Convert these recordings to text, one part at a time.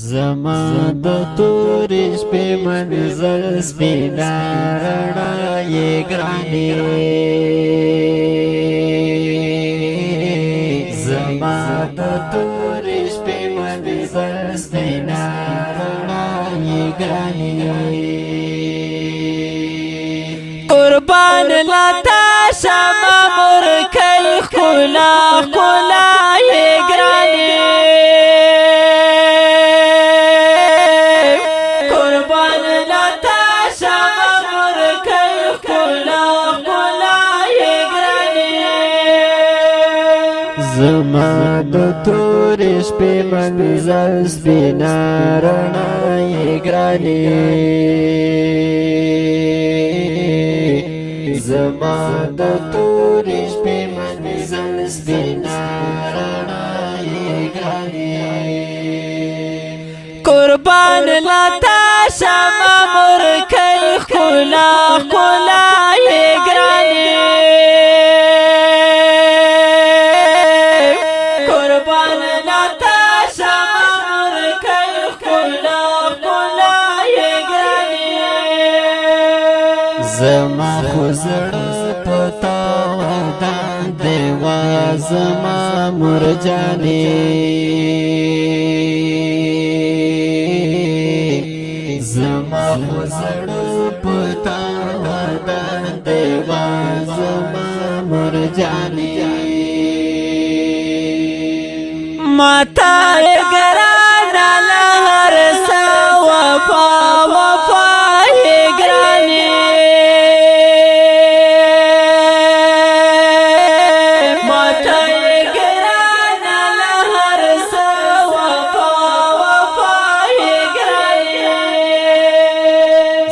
زما د تورې شپې منظر سپینا رڼا یې ګرانې زما د تورې شپې منظر سپینا رڼا یې ګرانې قربان لتا شمع مرکل خلا خلا یې ګرانې زما د تورې شپې منظر سپینا رڼا یې ګرانې زما د تورې شپې منظر سپینا رڼا یې ګرانې قربان لتا شمع مرکل خلا خلا یې ګرانې زما خو زړه پتا ودان دیوا زما مرجانې زما خو زړه پتا ودان دیوا زما مرجانې ماتا ګران لهر سا وفا وفا ګرانې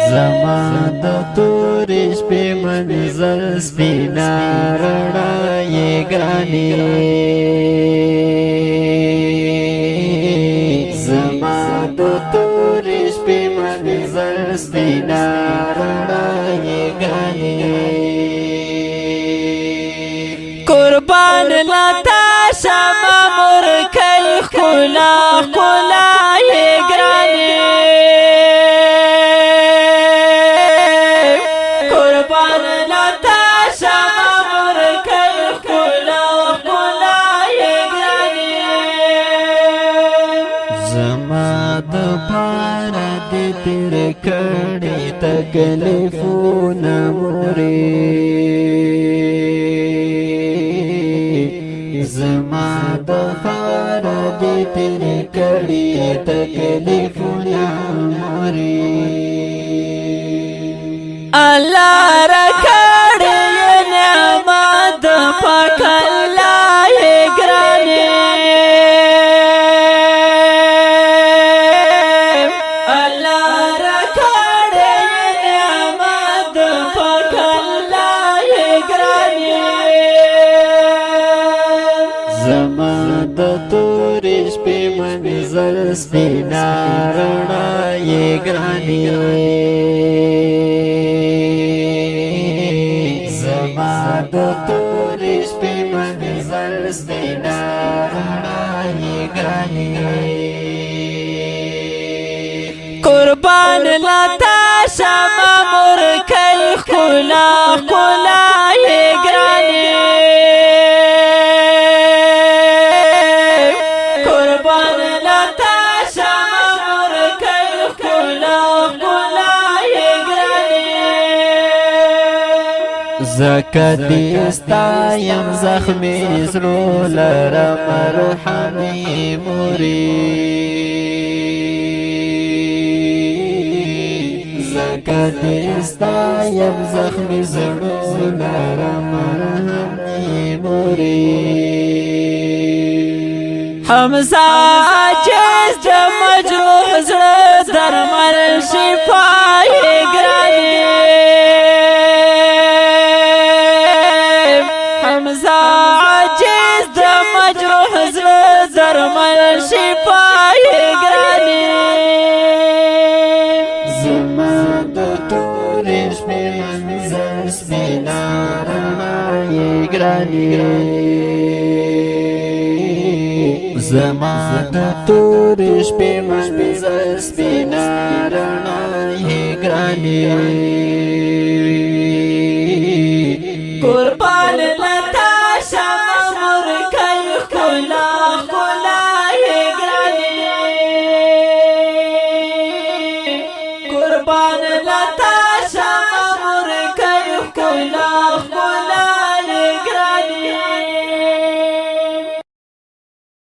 زما د تورې شپې منظر سپینا رڼا یې ګرانې زما د تورې شپې منظر سپینا رڼا یې ګرانې قربان لتا شمع مرکل خلا خلا یې ګرانې زما د پاره دې تیر کړي تکلیفونه مورې زما د پاره دې تیر کړي تکلیفونه مورې الله را کړې نعمت پاک الله یې ګرانې زما د تورې شپې منظر سپینا رڼا یې ګرانې زما د تورې شپې منظر سپینا رڼا یې ګرانې قربان لتا شمع مرکل خلا خلا یې ګرانې زکه دې ستایم زخمي زړه لره مرحمي مورې زکه دې ستایم زخمي زړه لره مرحمي مورې حمزه عاجز د مجروح زړه درمل شفا یې ګرانې عاجز د مجروح زړه درمل شفا یې ګرانې زما د تورې شپې منظر سپینا رڼا یې ګرانې زمان تورش پی منزل سپینا رڼا یې ګرانې